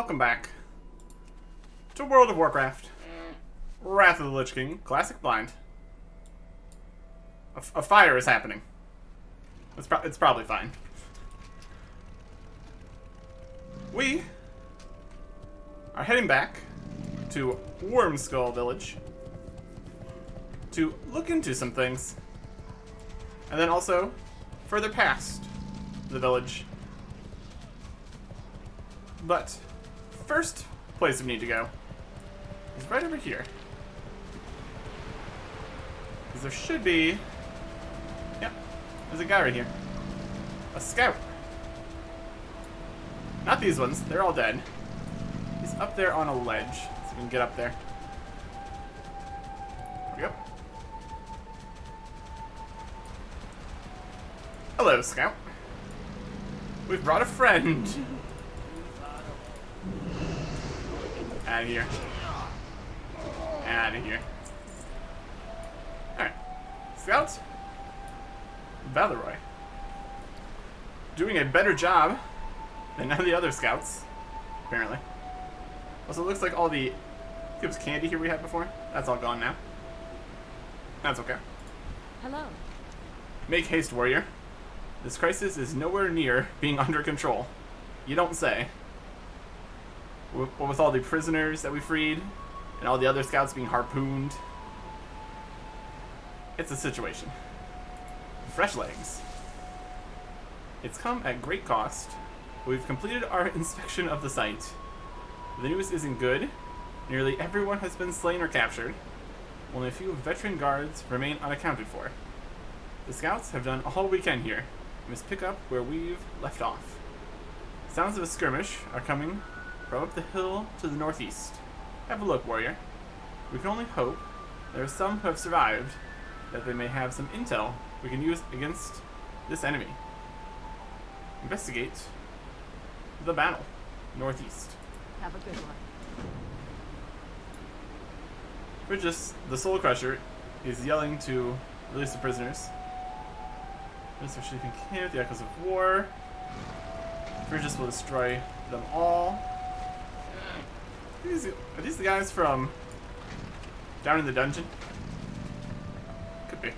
welcome back to World of Warcraft. Wrath of the Lich King, Classic Blind. A fire is happening. It's probably fine. We are heading back to Wormskull Village to look into some things. And then also further past the village. But first place we need to go is right over here. Because there should be... Yep, there's a guy right here. A scout. Not these ones, they're all dead. He's up there on a ledge, so we can get up there. There we go. Hello, scout. We've brought a friend. Out of here. Out of here. Alright. Scout. Valeroy. Doing a better job than none of the other scouts, apparently. Also, it looks like all the Cubes candy here we had before, that's all gone now. That's okay. Hello. Make haste, warrior. This crisis is nowhere near being under control. You don't say. With all the prisoners that we freed, and all the other scouts being harpooned. It's a situation. Fresh legs. It's come at great cost. We've completed our inspection of the site. The news isn't good. Nearly everyone has been slain or captured. Only a few veteran guards remain unaccounted for. The scouts have done all we can here. We must pick up where we've left off. Sounds of a skirmish are coming from up the hill to the northeast. Have a look, warrior. We can only hope there are some who have survived, that they may have some intel we can use against this enemy. Investigate the battle, northeast. Have a good one. Bridges, the Soul Crusher, is yelling to release the prisoners. This are shaping camp, the echoes of war. Bridges will destroy them all. Are these the guys from down in the dungeon? Could be.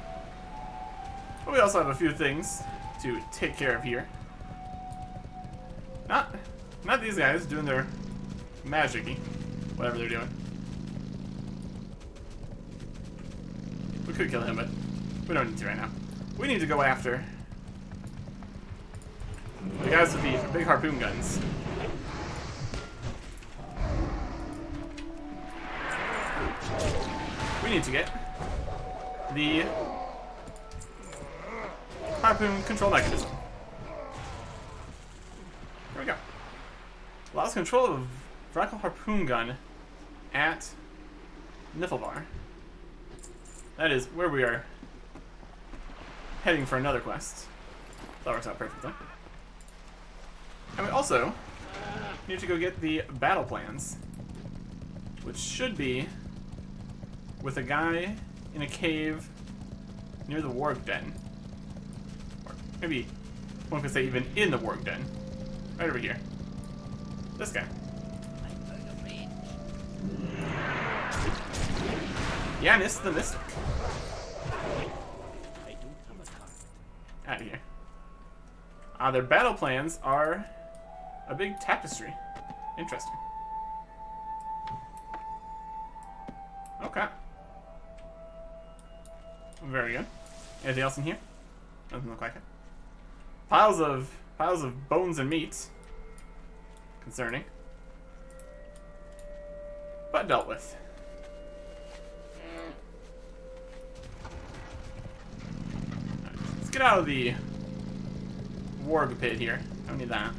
But we also have a few things to take care of here. Not these guys doing their magic-y, whatever they're doing. We could kill him, but we don't need to right now. We need to go after the guys with the big harpoon guns. We need to get the harpoon control mechanism. There we go. Allows control of a vertical harpoon gun at Niflbar. That is where we are heading for another quest. That works out perfectly. And we also need to go get the battle plans, which should be with a guy in a cave near the Warg Den. Or maybe one could say even in the Warg Den. Right over here. This guy. Yanis the Mystic. Out of here. Their battle plans are a big tapestry. Interesting. Okay. Very good. Anything else in here? Doesn't look like it. Piles of bones and meat. Concerning. But dealt with. Right, let's get out of the Warg pit here. Don't need that.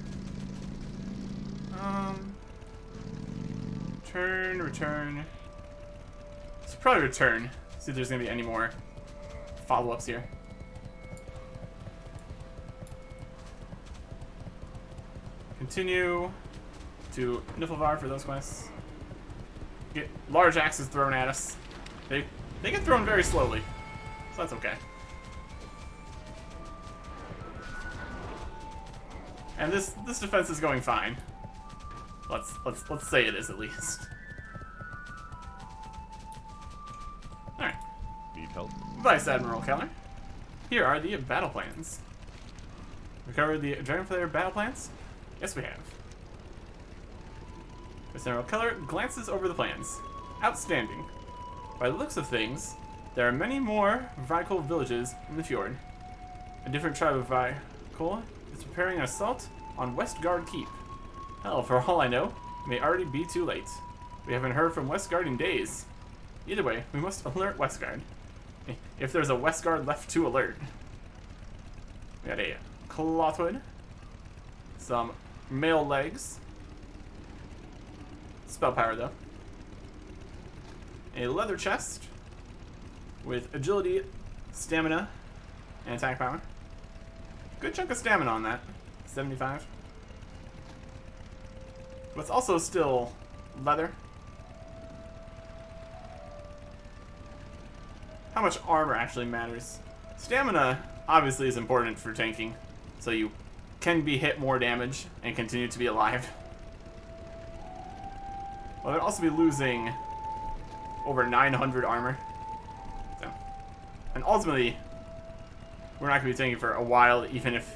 Return. Let's probably return. See if there's gonna be any more follow-ups here. Continue to Niflvar for those quests. Get large axes thrown at us. They get thrown very slowly, so that's okay. And this defense is going fine. Let's say it is at least. All right. Need help? Vice Admiral Keller. Here are the battle plans. We covered the Dragonflayer battle plans? Yes, we have. Vice Admiral Keller glances over the plans. Outstanding. By the looks of things, there are many more Vrykul villages in the fjord. A different tribe of Vrykul is preparing an assault on Westguard Keep. Hell, for all I know, it may already be too late. We haven't heard from Westguard in days. Either way, we must alert Westguard. If there's a Westguard left to alert. We got a cloth hood, some mail legs, spell power though, a leather chest with agility, stamina, and attack power. Good chunk of stamina on that, 75. But it's also still leather. How much armor actually matters. Stamina obviously is important for tanking, so you can be hit more damage and continue to be alive. Well, they'd also be losing over 900 armor. So, and ultimately, we're not going to be tanking for a while, even if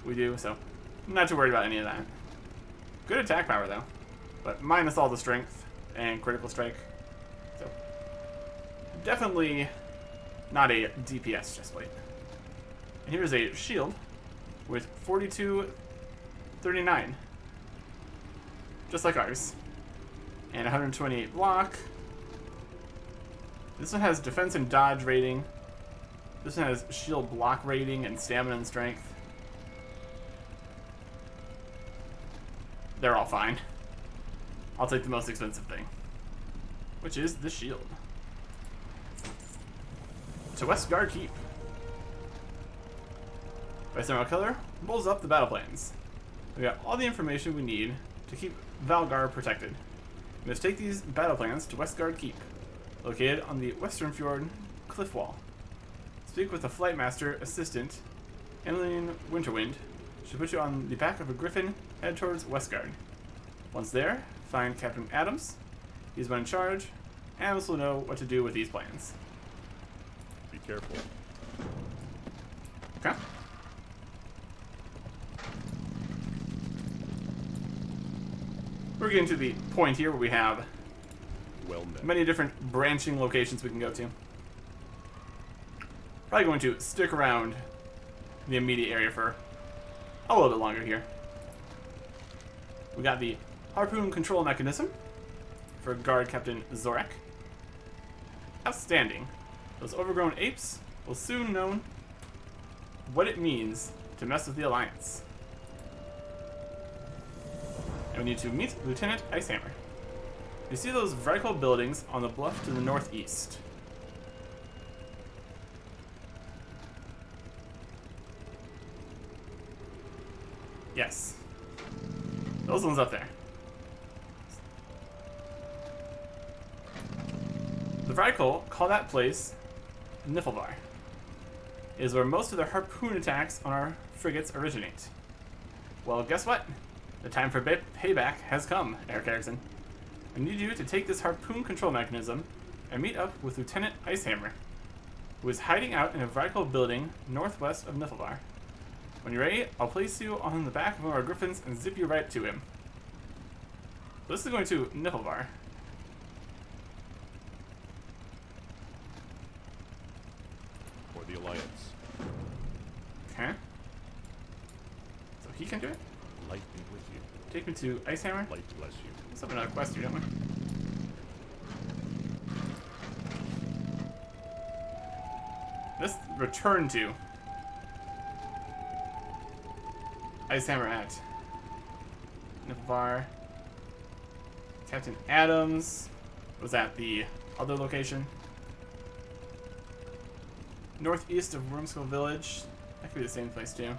we do, so I'm not too worried about any of that. Good attack power, though, but minus all the strength and critical strike. So, definitely not a DPS chestplate. And here's a shield with 4239, just like ours, and 128 block. This one has defense and dodge rating. This one has shield block rating and stamina and strength. They're all fine. I'll take the most expensive thing, which is the shield. To Westguard Keep. Vice Admiral Keller rolls up the battle plans. We got all the information we need to keep Valgar protected. We must take these battle plans to Westguard Keep, located on the Western Fjord cliff wall. Speak with the Flight Master Assistant, Emmeline Winterwind. She'll put you on the back of a griffin, head towards Westguard. Once there, find Captain Adams. He's one in charge. Adams will know what to do with these plans. Be careful. Okay. We're getting to the point here where we have Well met. many different branching locations we can go to. Probably going to stick around the immediate area for a little bit longer here. We got the harpoon control mechanism for Guard Captain Zorak. Outstanding. Those overgrown apes will soon know what it means to mess with the Alliance. And we need to meet Lieutenant Icehammer. You see those vertical buildings on the bluff to the northeast. Yes. Those ones up there. The Vrykul call that place Niflvar. It is where most of their harpoon attacks on our frigates originate. Well, guess what? The time for payback has come, Eric Erickson. I need you to take this harpoon control mechanism and meet up with Lieutenant Icehammer, who is hiding out in a Vrykul building northwest of Niflvar. When you're ready, I'll place you on the back of one of our griffins and zip you right to him. This is going to Niflvar. For the Alliance. Okay. So he can do it? Light be with you. Take me to Icehammer? Light bless you. Let's have another quest here, don't we? Let's return to Icehammer at Niflvar. Captain Adams was at the other location. Northeast of Wormskull Village. That could be the same place too.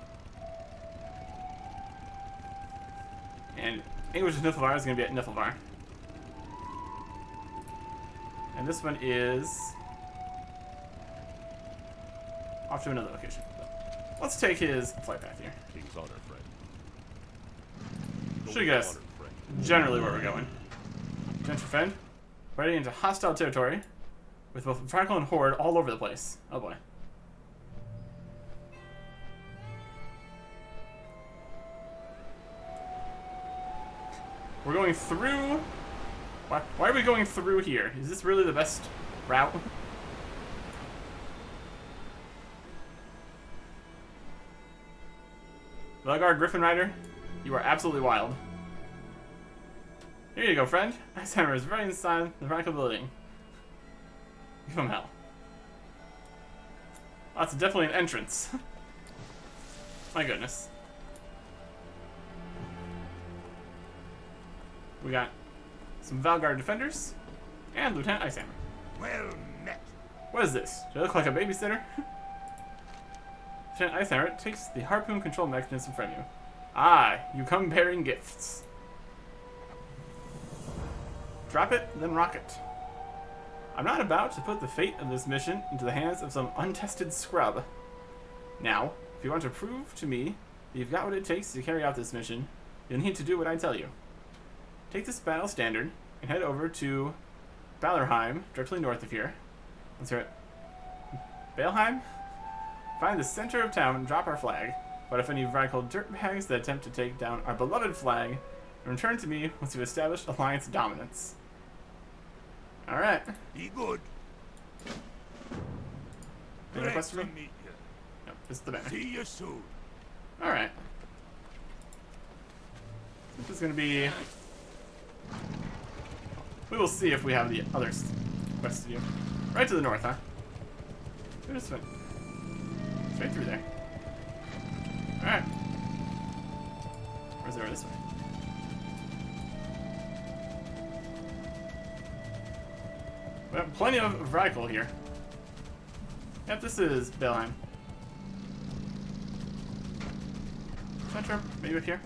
And English of Niflvar is going to be at Niflvar. And this one is off to another location. Let's take his flight path here. King's honor, friend. Should you guys Honored friend. generally where we're going. Gentry Fend. Riding into hostile territory. With both Frackle and Horde all over the place. Oh boy. We're going through... Why are we going through here? Is this really the best route? Velgar Griffin Rider, you are absolutely wild. Here you go, friend. Icehammer is right inside the Frackle building. Give him hell. Oh, that's definitely an entrance. My goodness. We got some Valgard defenders and Lieutenant Icehammer. Well met. What is this? Do I look like a babysitter? Lieutenant Icehammer takes the harpoon control mechanism from you. Ah, you come bearing gifts. Drop it, then rock it. I'm not about to put the fate of this mission into the hands of some untested scrub. Now, if you want to prove to me that you've got what it takes to carry out this mission, you'll need to do what I tell you. Take this battle standard and head over to Balorheim, directly north of here. Let's hear it. Balheim? Find the center of town and drop our flag. But if any radical dirtbags that attempt to take down our beloved flag, return to me once you've established Alliance dominance. Alright. Be good. Any Great questions to for me? meet you. Nope, just the banner. See you soon. Alright. This is gonna be... We will see if we have the other quests to do. Right to the north, huh? We just went straight through there. Alright. Where's it over this way? We have plenty of radical here. Yep, this is Belheim. Center, maybe up here.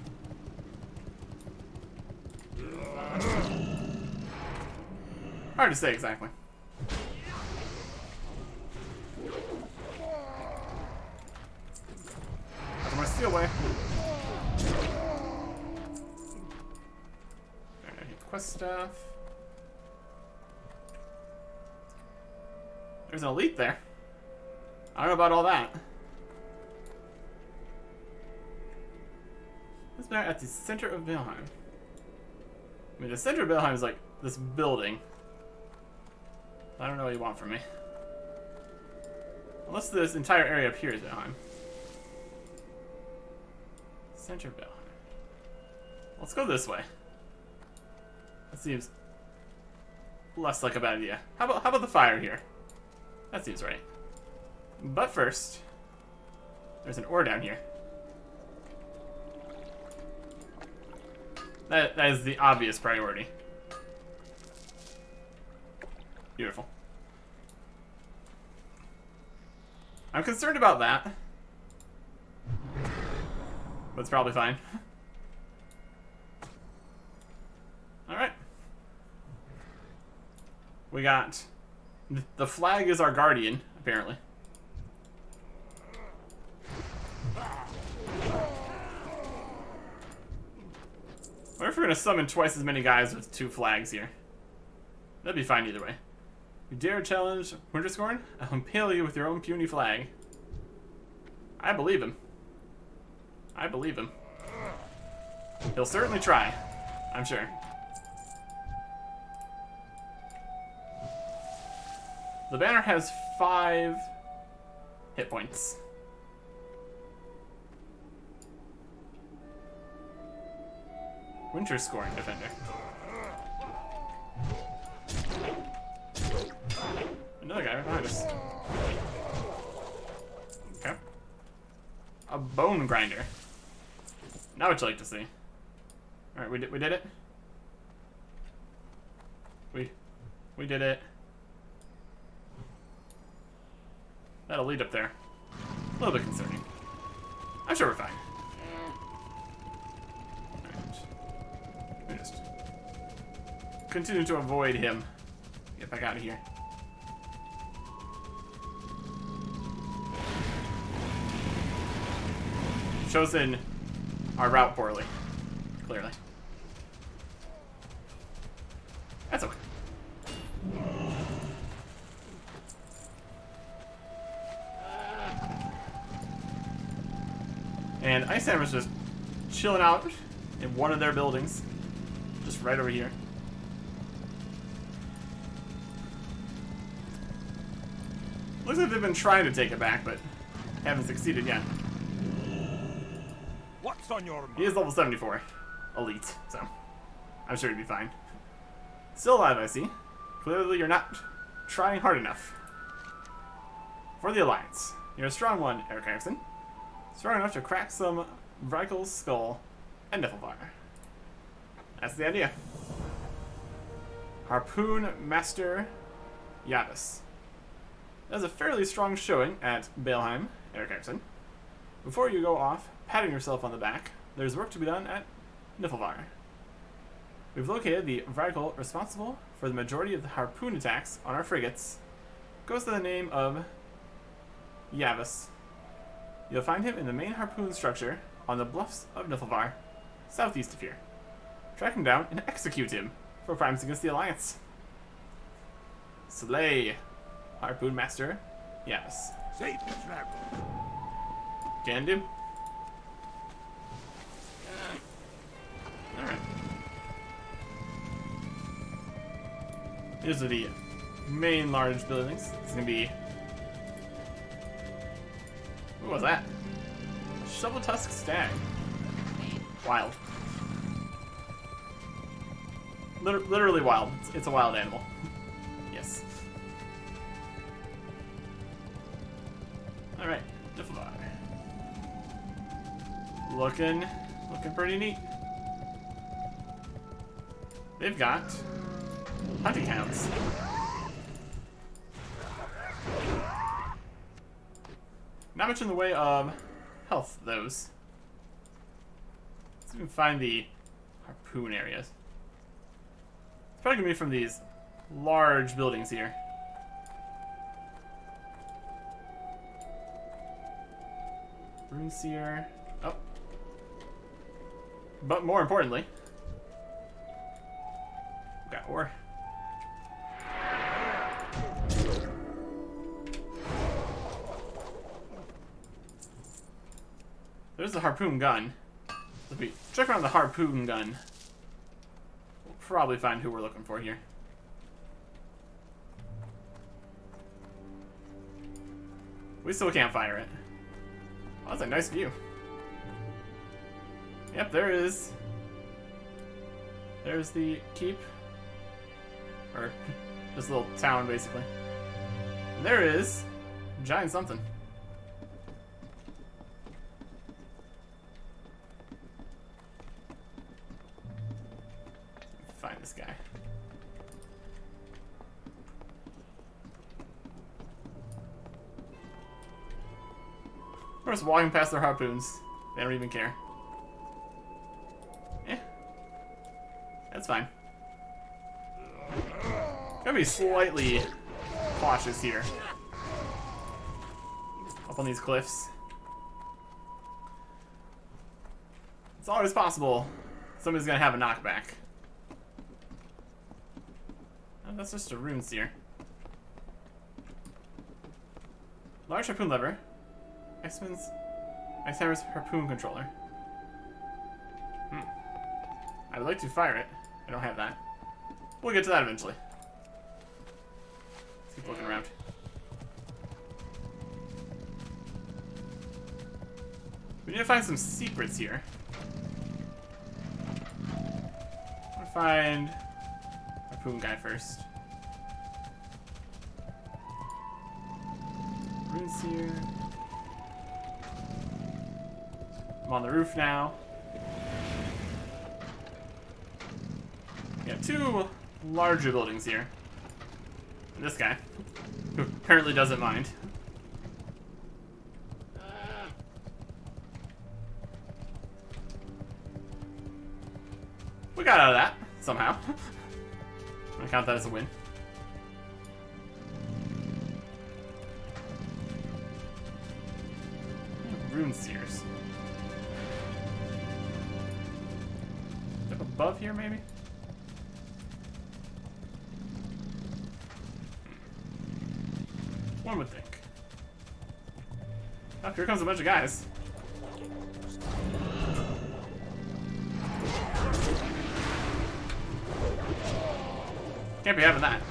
Hard to say exactly. I'm gonna steal away. Alright, quest stuff. There's an elite there. I don't know about all that. What's there at the center of Valheim? I mean, the center of Valheim is like this building. I don't know what you want from me. Unless this entire area up here is Valheim. Center of Valheim. Let's go this way. That seems less like a bad idea. How about the fire here? That seems right. But first, there's an ore down here. That is the obvious priority. Beautiful. I'm concerned about that. But it's probably fine. Alright. We got... The flag is our guardian, apparently. What if we're gonna summon twice as many guys with 2 flags here? That'd be fine either way. You dare challenge Winterscorn? I'll impale you with your own puny flag. I believe him. I believe him. He'll certainly try, I'm sure. The banner has 5 hit points. Winter scoring defender. Another guy right behind us. Okay. A bone grinder. Now what you like to see. Alright, we did it. We did it. That'll lead up there. A little bit concerning. I'm sure we're fine. Alright. We just continue to avoid him. Get back out of here. Chosen our route poorly. Clearly. That's okay. And Ice Hammer's just chilling out in one of their buildings. Just right over here. Looks like they've been trying to take it back, but haven't succeeded yet. What's on your mind? He is level 74. Elite, so I'm sure he'd be fine. Still alive, I see. Clearly you're not trying hard enough. For the Alliance, you're a strong one, Eric Erickson. Strong enough to crack some Vrikel's skull and Niflvar. That's the idea. Harpoon Master Yavis. That's a fairly strong showing at Baleheim, Eric Erickson. Before you go off patting yourself on the back, there's work to be done at Niflvar. We've located the Vrikel responsible for the majority of the harpoon attacks on our frigates. Goes to the name of Yavis. You'll find him in the main harpoon structure on the bluffs of Niflvar, southeast of here. Track him down and execute him for crimes against the Alliance. Slay Harpoon Master Yavis. Safe travel. Can do. Alright. These are the main large buildings. It's gonna be... What was that? Shovel Tusk Stag. Wild. Literally wild. It's a wild animal. Yes. Alright, Niflvar. Looking pretty neat. They've got hunting hounds. Not much in the way of health, those. Let's see if we can find the harpoon areas. It's probably gonna be from these large buildings here. Rune Seer. Oh. But more importantly, we got ore. There's the harpoon gun. If we check around the harpoon gun, we'll probably find who we're looking for here. We still can't fire it. Oh, that's a nice view. Yep, there is. There's the keep. Or this little town, basically. And there is giant something. Find this guy. We're just walking past their harpoons. They don't even care. Eh. That's fine. Gotta be slightly cautious here. Up on these cliffs. It's always possible somebody's gonna have a knockback. Oh, that's just a rune seer. Large harpoon lever. Ice Hammer's harpoon controller. I would like to fire it. I don't have that. We'll get to that eventually. Let's keep looking around. We need to find some secrets here. I'm gonna find harpoon guy first. Rune seer. I'm on the roof now. We have two larger buildings here. And this guy, who apparently doesn't mind. We got out of that, somehow. I'm gonna count that as a win. Rune seers. Up above here, maybe? One would think. Oh, here comes a bunch of guys. Can't be having that.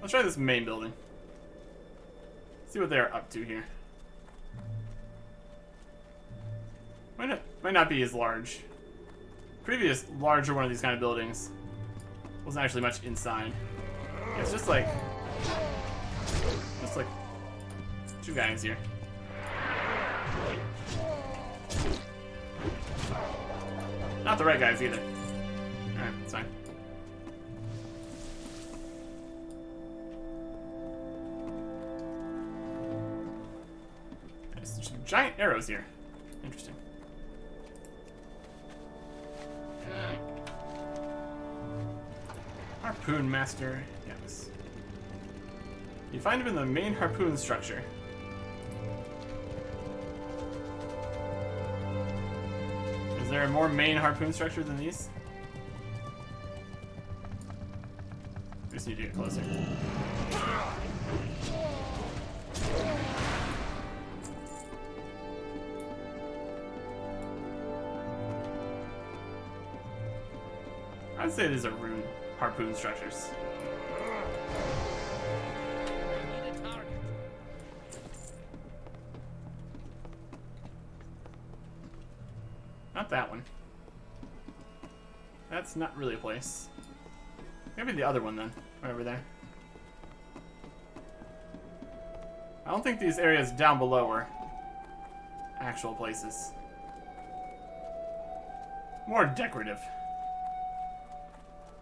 Let's try this main building. See what they're up to here. Might not be as large. Previous larger one of these kind of buildings wasn't actually much inside. It's just like two guys here. Not the right guys either. Alright, that's fine. There's some giant arrows here. Interesting. Harpoon Master, yes. You find him in the main harpoon structure. Is there a more main harpoon structure than these? We just need to get closer. I'd say these are rune harpoon structures. Not that one. That's not really a place. Maybe the other one then, right over there. I don't think these areas down below are actual places. More decorative.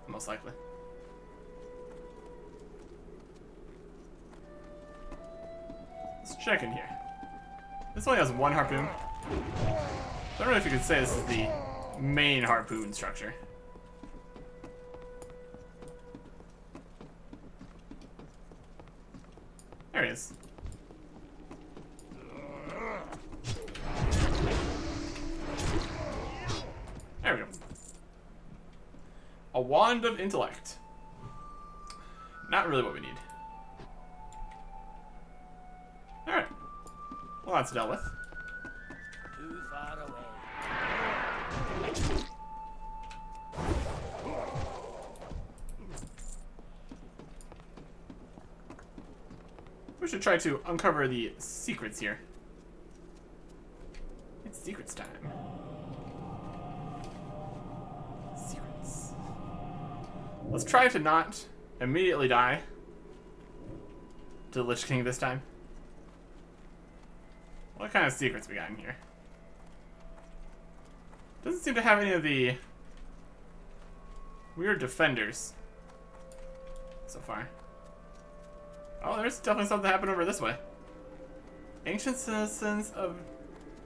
Most likely. Let's check in here. This only has one harpoon. I don't know if you could say this is the main harpoon structure. There he is. There we go. A wand of intellect. Not really what we need. Alright. Well, that's dealt with. Too far away. We should try to uncover the secrets here. It's secrets time. Secrets. Let's try to not immediately die to the Lich King this time. What kind of secrets we got in here? Doesn't seem to have any of the weird defenders so far. Oh, there's definitely something happened over this way. Ancient citizens of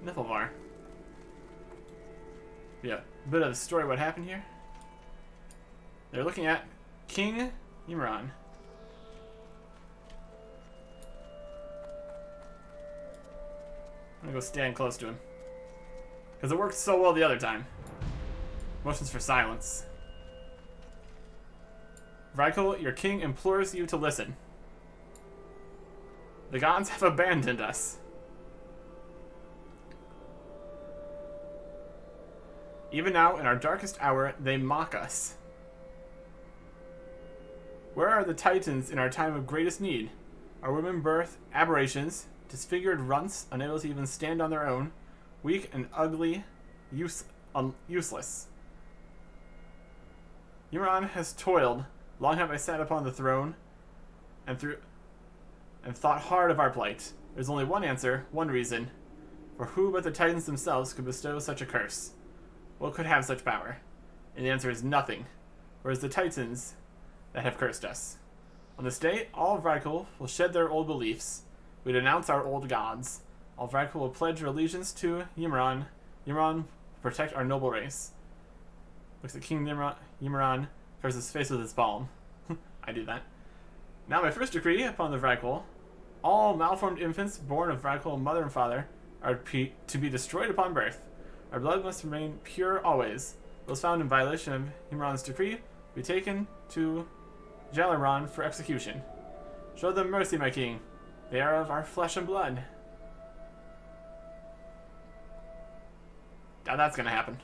Niflvar. Yeah, a bit of a story what happened here. They're looking at King Ymran. I'm gonna go stand close to him. Because it worked so well the other time. Motions for silence. Vrykul, your king implores you to listen. The gods have abandoned us. Even now, in our darkest hour, they mock us. Where are the titans in our time of greatest need? Our women birth aberrations, disfigured runts, unable to even stand on their own, weak and ugly, useless. Ymran has toiled, long have I sat upon the throne, and thought hard of our plight. There's only one answer, one reason, for who but the titans themselves could bestow such a curse? What could have such power? And the answer is nothing, for it's the titans that have cursed us. On this day, all of Vrykul will shed their old beliefs. We denounce our old gods. All Vrykul will pledge their allegiance to Ymran. Ymran will protect our noble race. Looks at King Ymran, covers his face with his palm. I do that. Now my first decree upon the Vrykul. All malformed infants born of Vrykul mother and father are to be destroyed upon birth. Our blood must remain pure always. Those found in violation of Imran's decree will be taken to Jalaran for execution. Show them mercy, my king. They are of our flesh and blood. Now that's gonna happen.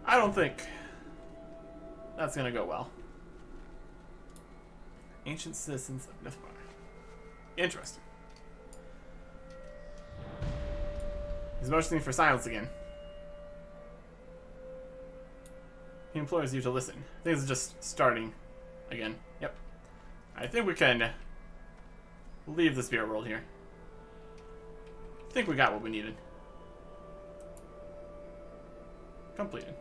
I don't think that's gonna go well. Ancient citizens of Nithbar. Interesting. He's motioning for silence again. He implores you to listen. Things are just starting again. Yep. I think we can leave the spirit world here. I think we got what we needed. Completed.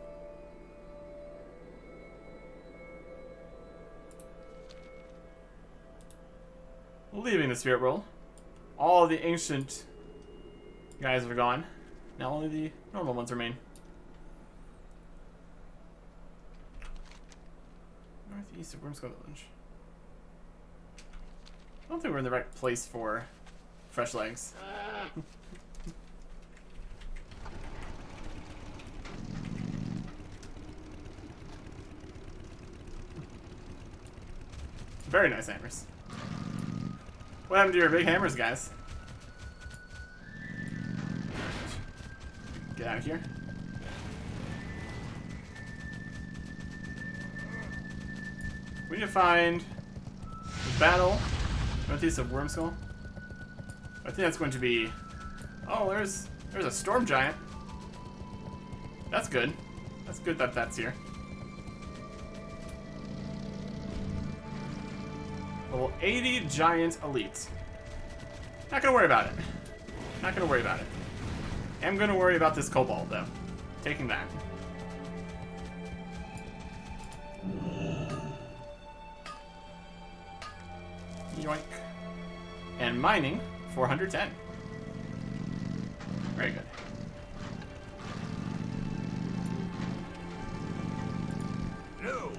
Leaving the spirit world. All the ancient guys are gone. Now only the normal ones remain. Northeast of Wormskull Village. I don't think we're in the right place for fresh legs. Very nice hammers. What happened to your big hammers, guys? Get out of here. We need to find the battle northeast of Wormskull. I think that's going to be... Oh, there's a storm giant. That's good. That's good that that's here. Level 80 giant elite. Not gonna worry about it. Not gonna worry about it. Am gonna worry about this kobold though. Taking that. Yoink. And mining 410. Very good. No.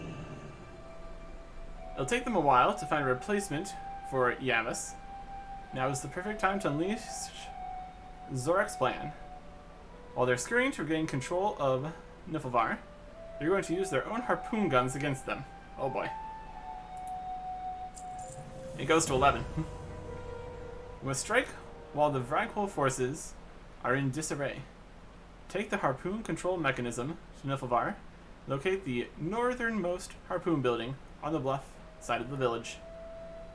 It'll take them a while to find a replacement for Yavis. Now is the perfect time to unleash Zorak's plan. While they're scurrying to regain control of Niflvar, they're going to use their own harpoon guns against them. Oh boy. It goes to 11. We must strike while the Vraghol forces are in disarray. Take the harpoon control mechanism to Niflvar. Locate the northernmost harpoon building on the bluff side of the village.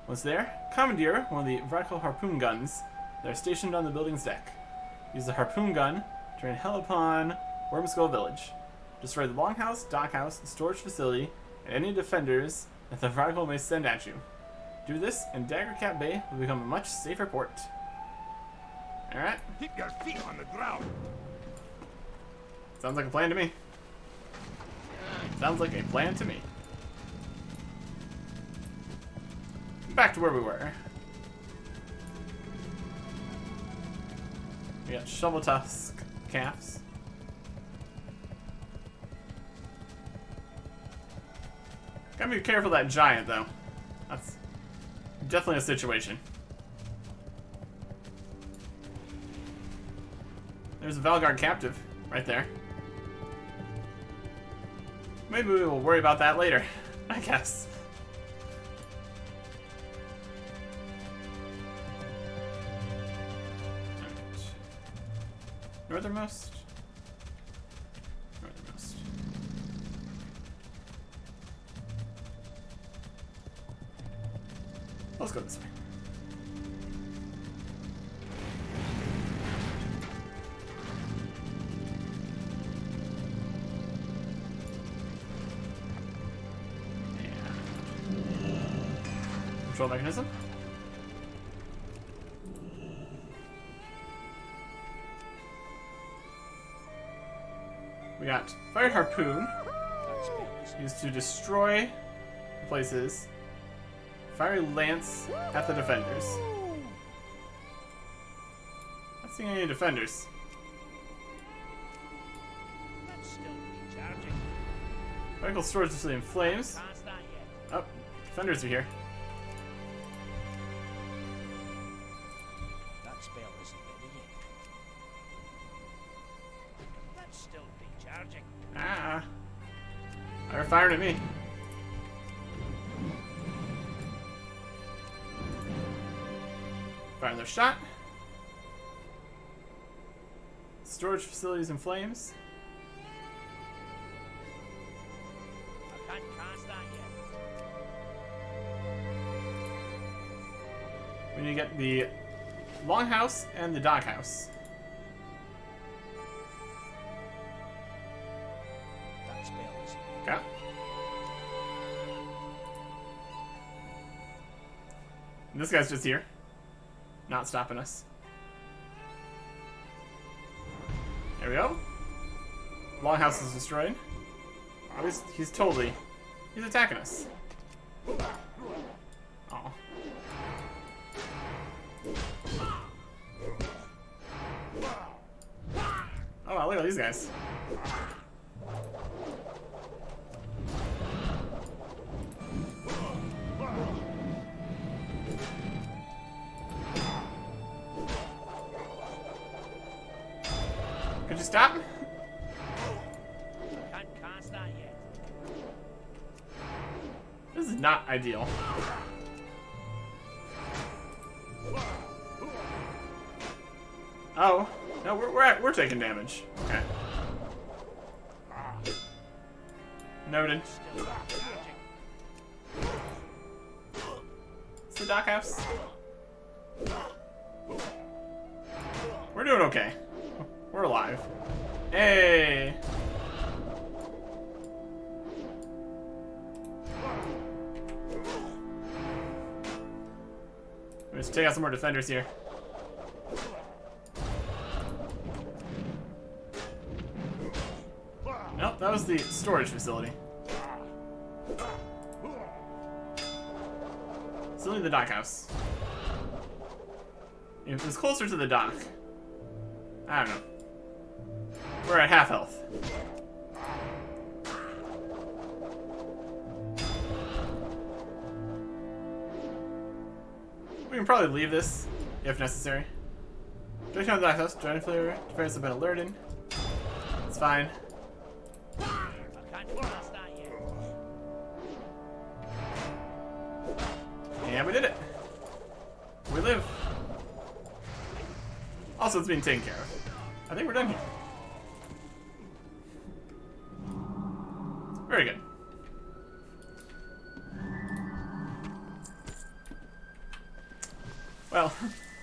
Once there, commandeer one of the Vraghol harpoon guns that are stationed on the building's deck. Use the harpoon gun to rain hell upon Wormskull Village. Destroy the longhouse, dockhouse, storage facility, and any defenders that the Vraghol may send at you. Do this, and Daggercat Bay will become a much safer port. Alright. Keep your feet on the ground. Sounds like a plan to me. Sounds like a plan to me. Back to where we were. We got shovel tusk calves. Gotta be careful of that giant though. That's definitely a situation. There's a Valgard captive right there. Maybe we will worry about that later, I guess. Northernmost? Northernmost. Let's go this way. Control mechanism. We got Fire Harpoon, used to destroy places. Fiery Lance at the defenders. Not seeing any defenders. That's still recharging. Vertical storage facility in flames. Can't start yet. Oh, defenders are here. isn't ready yet. That's still recharging. Ah. They're firing at me. Firing their shot. Storage facilities in flames. I can't cast that yet. We need to get the longhouse and the doghouse. That spell is Okay. And this guy's just here. Not stopping us. There we go. Longhouse is destroyed. Oh, he's attacking us. Oh. Oh wow, look at these guys. Could you stop? I can't cast that yet. This is not ideal. Oh no, we're taking damage. Okay. Noted. Still recharging. It's the doghouse. We're doing okay. We're alive. Hey. Let's take out some more defenders here. Nope, that was the storage facility. Still need the dock house. If it was closer to the dock. I don't know. We're at half health. We can probably leave this if necessary. Direction on the dock house, giant flavor. Defenders have been alerted. It's fine. I can't cast that yet. And we did it. We live. Also, it's being taken care of. I think we're done here. Very good. Well,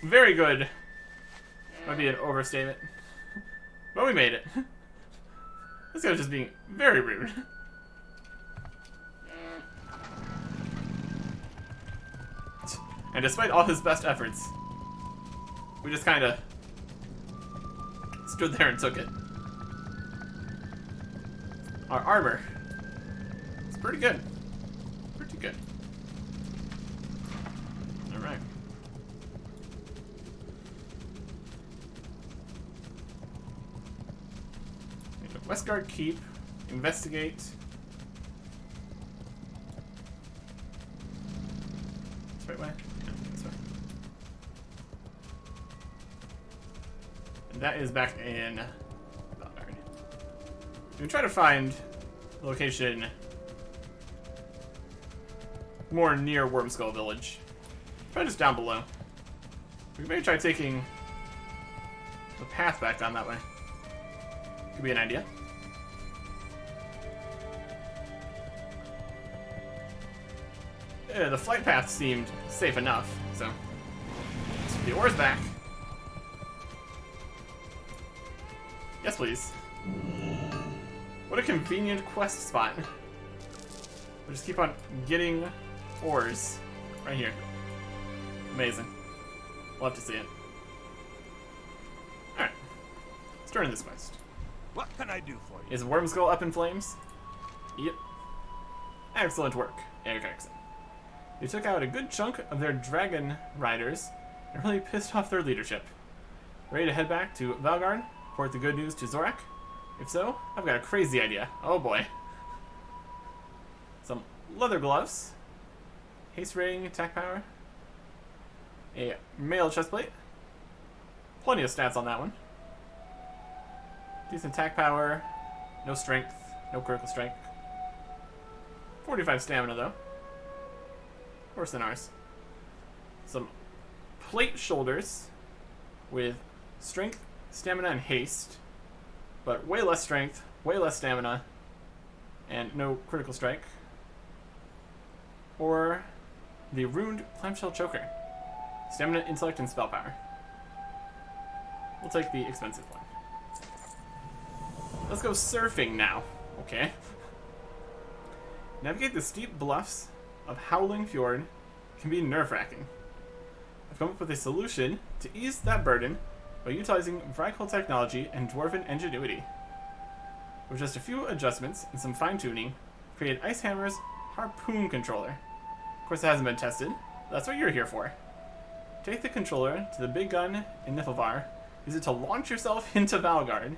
very good. Might be an overstatement. But we made it. This guy was just being very rude. And despite all his best efforts, we just kind of stood there and took it. Our armor. It's pretty good. Pretty good. Alright. Westguard Keep. Investigate. This right way? Yeah, this way. And that is back in Valgard. We can try to find a location more near Wormskull Village. Probably just down below. We can maybe try taking the path back down that way. Could be an idea. The flight path seemed safe enough, so let's put the oars back. Yes, please. What a convenient quest spot. We'll just keep on getting oars right here. Amazing. We'll have to see it. Alright. Let's turn this quest. What can I do for you? Is Wormskull up in flames? Yep. Excellent work, Eric Erickson. They took out a good chunk of their dragon riders and really pissed off their leadership. Ready to head back to Valgard? Report the good news to Zorak? If so, I've got a crazy idea. Oh boy. Some leather gloves. Haste rating, attack power. A mail chestplate. Plenty of stats on that one. Decent attack power. No strength. No critical strike. 45 stamina, though. Worse than ours. Some plate shoulders with strength, stamina, and haste. But way less strength, way less stamina, and no critical strike. Or the Ruined Clamshell Choker. Stamina, intellect, and spell power. We'll take the expensive one. Let's go surfing now. Okay. Navigate the steep bluffs of Howling Fjord can be nerve-wracking. I've come up with a solution to ease that burden by utilizing Vrykul technology and Dwarven ingenuity. With just a few adjustments and some fine-tuning, create Ice Hammer's harpoon controller. Of course, it hasn't been tested. That's what you're here for. Take the controller to the big gun in Niflvar. Use it to launch yourself into Valgard.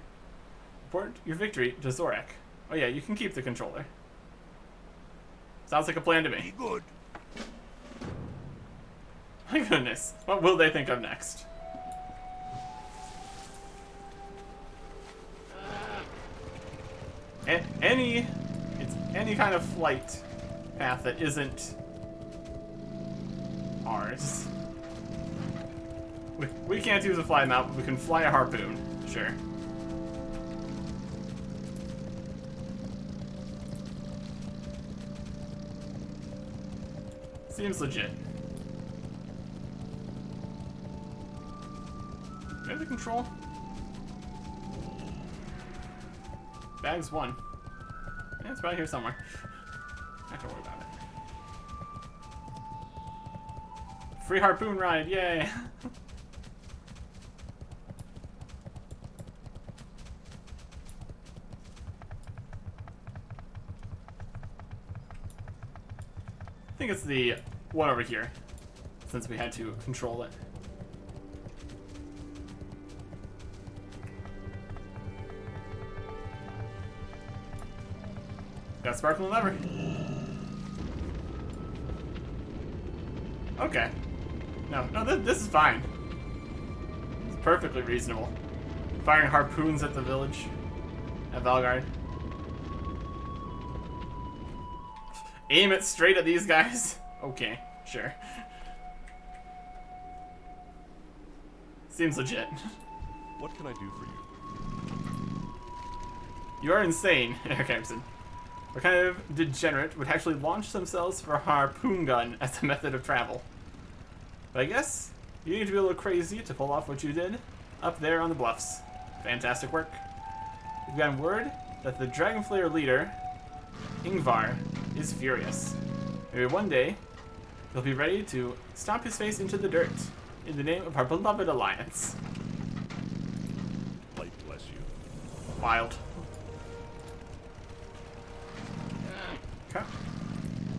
Report your victory to Zorak. Oh yeah, you can keep the controller. Sounds like a plan to me. Be good. My goodness, what will they think of next? It's any kind of flight path that isn't ours. We can't use a fly mount, but we can fly a harpoon. Sure. Seems legit. Maybe the control? Bags 1. Yeah, it's right here somewhere. Not gonna worry about it. Free harpoon ride, yay! I think it's the one over here, since we had to control it. Got sparkling lever. Okay. No, this is fine. It's perfectly reasonable. Firing harpoons at the village. At Valgard. Aim it straight at these guys? Okay, sure. Seems legit. What can I do for you? You are insane, Eric Erickson. What kind of degenerate would actually launch themselves for a harpoon gun as a method of travel? But I guess you need to be a little crazy to pull off what you did up there on the bluffs. Fantastic work. We've gotten word that the Dragonflayer leader, Ingvar, is furious. Maybe one day, he'll be ready to stomp his face into the dirt in the name of our beloved alliance. Light bless you. Wild. Okay.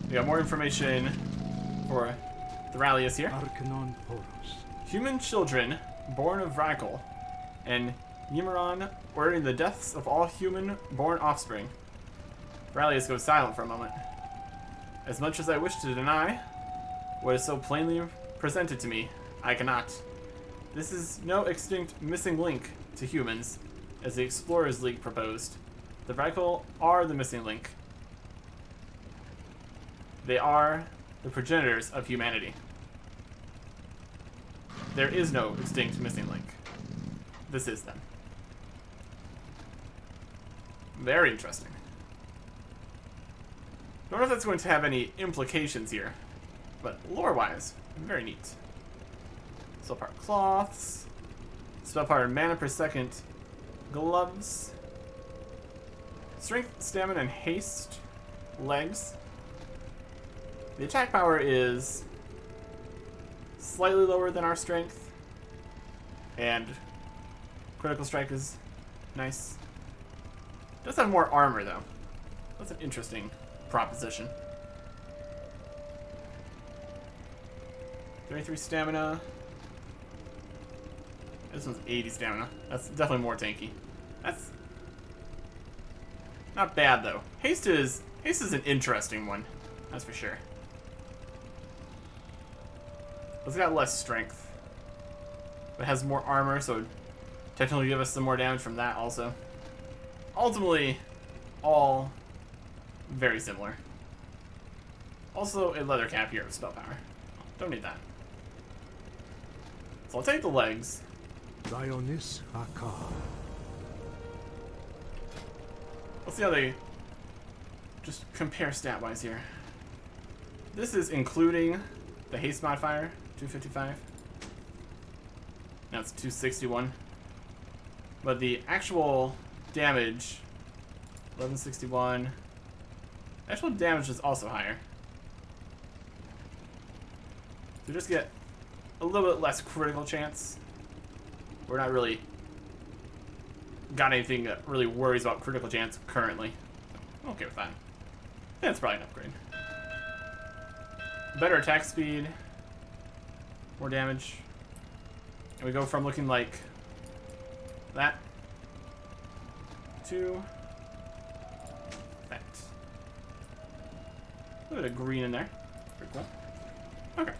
We got more information for Thralius here. Human children born of Vrykul and Ymiron ordering the deaths of all human-born offspring. Thralius goes silent for a moment. As much as I wish to deny what is so plainly presented to me, I cannot. This is no extinct missing link to humans, as the Explorers League proposed. The Vrykul are the missing link. They are the progenitors of humanity. There is no extinct missing link. This is them. Very interesting. Don't know if that's going to have any implications here, but lore-wise, very neat. Spell power cloths, spell power and mana per second gloves, strength, stamina, and haste legs. The attack power is slightly lower than our strength, and critical strike is nice. Does have more armor though. That's an interesting proposition. 33 stamina. This one's 80 stamina. That's definitely more tanky. That's not bad though. Haste is an interesting one. That's for sure. It's got less strength. It has more armor, so it would technically give us some more damage from that also. Ultimately, all very similar. Also, a leather cap here of spell power. Don't need that. So I'll take the legs. Zionis Akar. Let's see how they just compare stat-wise here. This is including the haste modifier, 255. Now it's 261. But the actual damage, 1161. Actual damage is also higher. So we just get a little bit less critical chance. We're not really got anything that really worries about critical chance currently. I'm okay with that. That's probably an upgrade. Better attack speed, more damage. And we go from looking like that to that. A little bit of green in there. Pretty cool. Okay.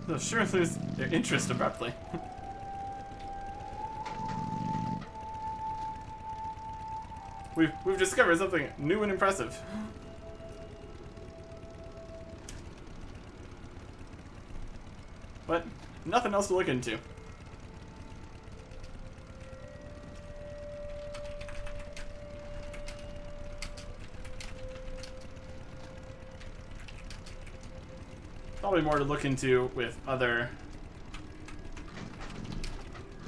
They'll sure lose their interest abruptly. We've discovered something new and impressive. But nothing else to look into. Probably more to look into with other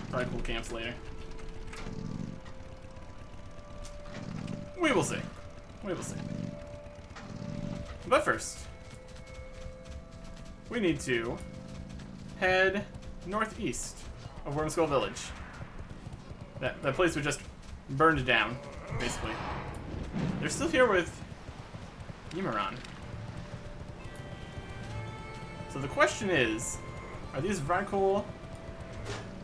probably cool camps later. We will see. We will see. But first, we need to head northeast of Wormskull Village. That place we just burned down, basically. They're still here with Emeron. So the question is, are these Vrykul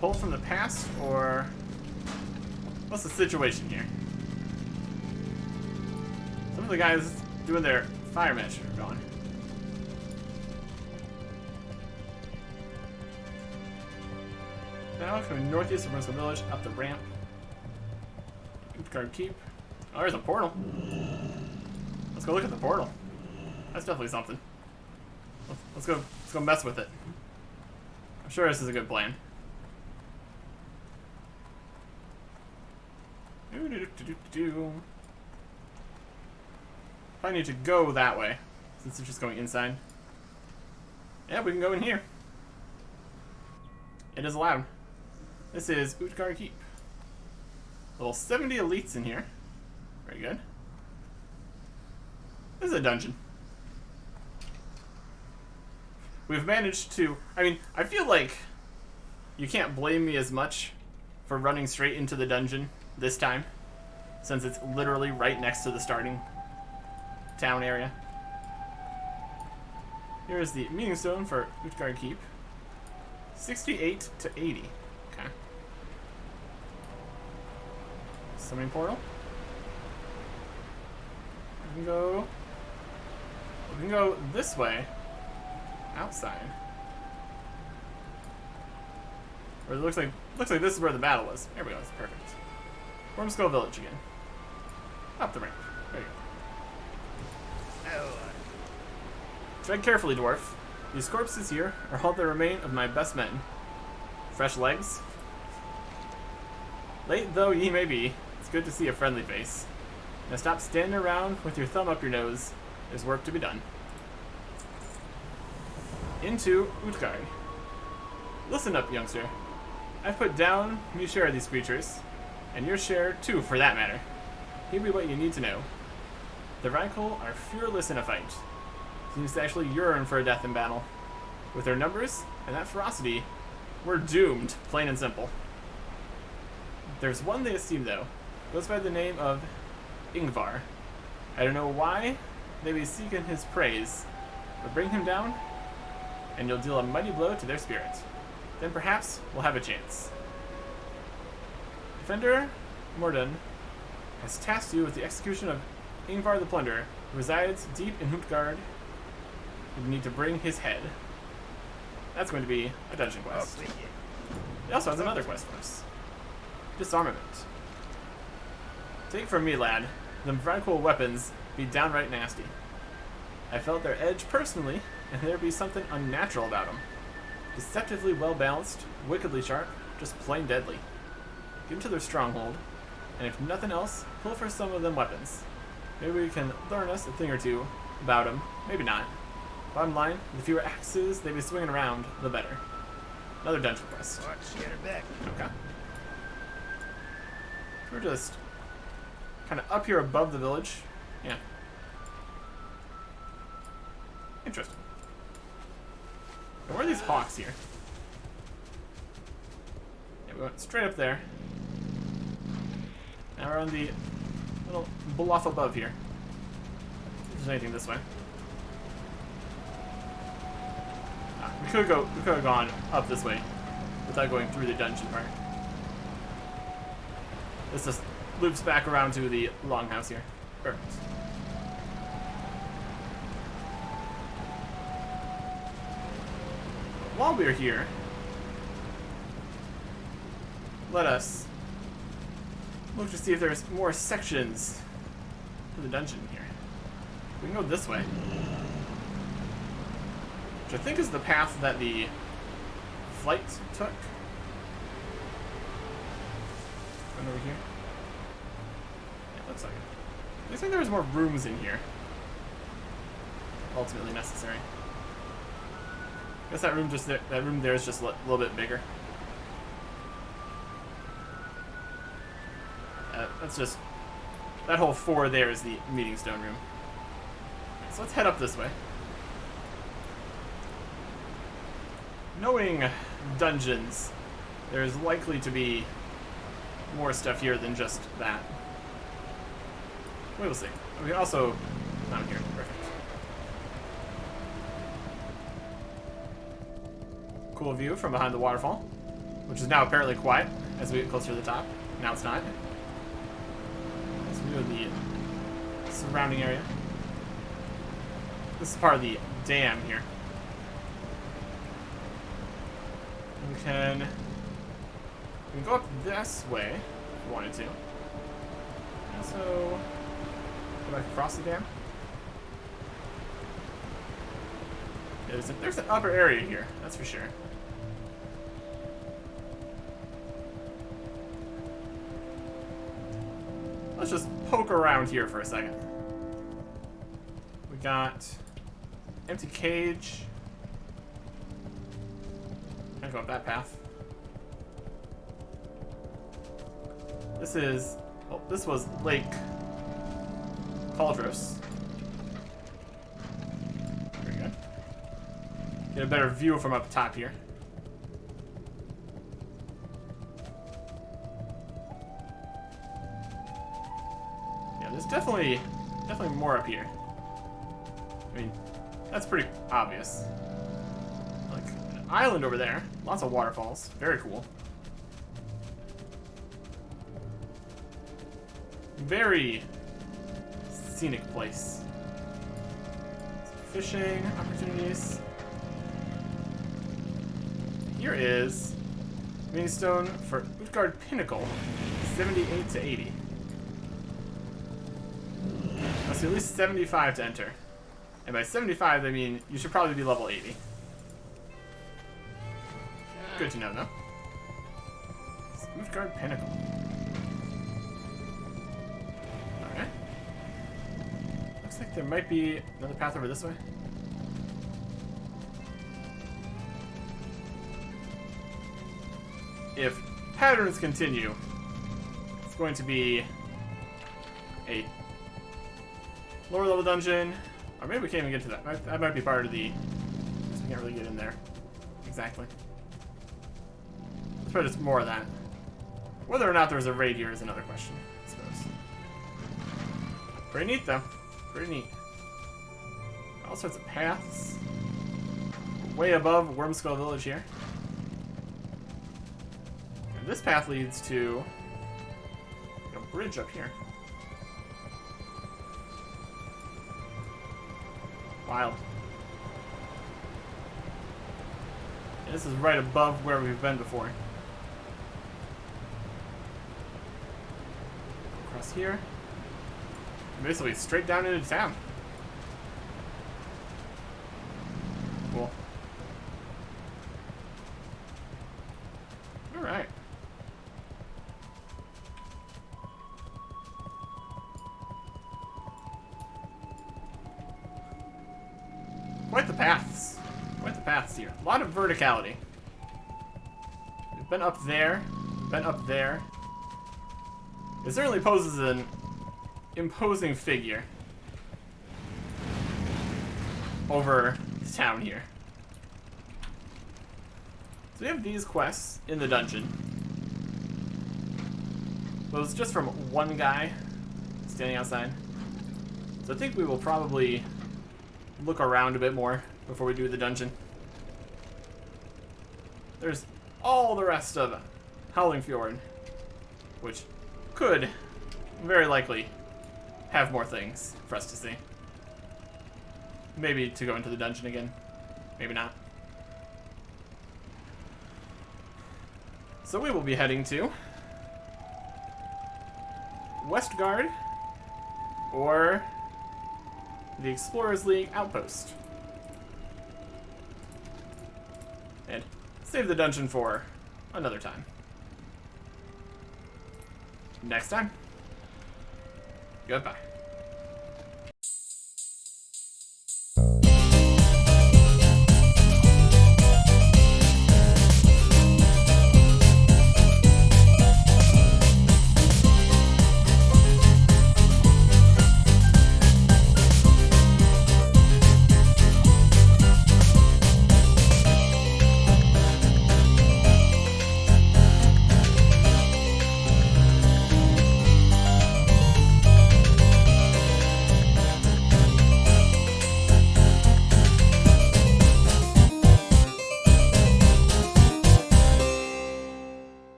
pulled from the past, or what's the situation here? Some of the guys doing their fire mesh are gone. Now coming northeast of Wormskull Village, up the ramp. Guard Keep. Oh, there's a portal. Let's go look at the portal. That's definitely something. Let's go mess with it. I'm sure this is a good plan. I need to go that way, since it's just going inside. Yeah, we can go in here. It is allowed. This is Utgard Keep. Level 70 elites in here. Very good. This is a dungeon. We've managed to... I mean, I feel like you can't blame me as much for running straight into the dungeon this time, since it's literally right next to the starting town area. Here is the meeting stone for Utgard Keep. 68 to 80. Okay. Summoning portal. We can go this way. Outside. Or it looks like this is where the battle was. There we go, that's perfect. Wormskull Village again. Up the ramp. There you go. Tread carefully, dwarf. These corpses here are all that remain of my best men. Fresh legs. Late though ye may be, it's good to see a friendly face. Now stop standing around with your thumb up your nose. There's work to be done. Into Utgard. Listen up, youngster. I've put down my share of these creatures, and your share too, for that matter. Here be what you need to know. The Vrykul are fearless in a fight. Seems to actually yearn for a death in battle. With their numbers and that ferocity, we're doomed, plain and simple. There's one they esteem, though. Goes by the name of Ingvar. I don't know why they be seeking his praise, but bring him down, and you'll deal a mighty blow to their spirit. Then perhaps we'll have a chance. Defender Morden has tasked you with the execution of Ingvar the Plunderer, who resides deep in Utgard. You need to bring his head. that's going to be a dungeon quest. He also has another quest for us. Disarmament. Take from me, lad. Them Vrykul weapons be downright nasty. I felt their edge personally, and there be something unnatural about them. Deceptively well balanced, wickedly sharp, just plain deadly. Get into their stronghold, and if nothing else, pull for some of them weapons. Maybe we can learn us a thing or two about them, maybe not. Bottom line, the fewer axes they be swinging around, the better. Another dungeon quest. Let's get her back. Okay. We're just kind of up here above the village. Yeah. Interesting. Now, where are these hawks here? Yeah, we went straight up there. Now we're on the little bluff above here. If there's anything this way. We could have gone up this way without going through the dungeon part. This just loops back around to the longhouse here. Perfect. While we're here, let us look to see if there's more sections to the dungeon here. We can go this way. Which I think is the path that the flight took. Run over here. Yeah, looks like it. Looks like there was more rooms in here. Ultimately necessary. I guess that room there is just a little bit bigger. That's just that whole 4 there is the meeting stone room. So let's head up this way. Knowing dungeons, there's likely to be more stuff here than just that. We will see. We can also down here. Perfect. Cool view from behind the waterfall, which is now apparently quiet as we get closer to the top. Now it's not. Let's view of the surrounding area. This is part of the dam here. We can go up this way if we wanted to. Also, go back across the dam. Yeah, there's an upper area here, that's for sure. Let's just poke around here for a second. We got empty cage. Gonna go up that path. This was Lake Cauldros. Very good. Get a better view from up top here. Yeah, there's definitely more up here. I mean, that's pretty obvious. Like an island over there, lots of waterfalls, very cool. Very scenic place. Fishing opportunities. Here is Meeting Stone for Utgard Pinnacle, 78 to 80. Must be at least 75 to enter. And by 75, I mean you should probably be level 80. Good to know, though. Utgard Pinnacle. Alright. Looks like there might be another path over this way. If patterns continue, it's going to be a lower level dungeon, or maybe we can't even get to that. That might be part of the... we can't really get in there. Exactly. Let's probably just more of that. Whether or not there's a raid here is another question, I suppose. Pretty neat, though. Pretty neat. All sorts of paths. Way above Wormskull Village here. And this path leads to a bridge up here. Wild. This is right above where we've been before. Across here. Basically straight down into town. Cool. Alright. Quite the paths. Quite the paths here. A lot of verticality. We've been up there. Been up there. It certainly poses an imposing figure over the town here. So we have these quests in the dungeon. Those just from one guy standing outside. So I think we will probably look around a bit more before we do the dungeon. There's all the rest of Howling Fjord, which could very likely have more things for us to see. Maybe to go into the dungeon again. Maybe not. So we will be heading to Westgard or the Explorers League Outpost. And save the dungeon for another time. Next time. Goodbye.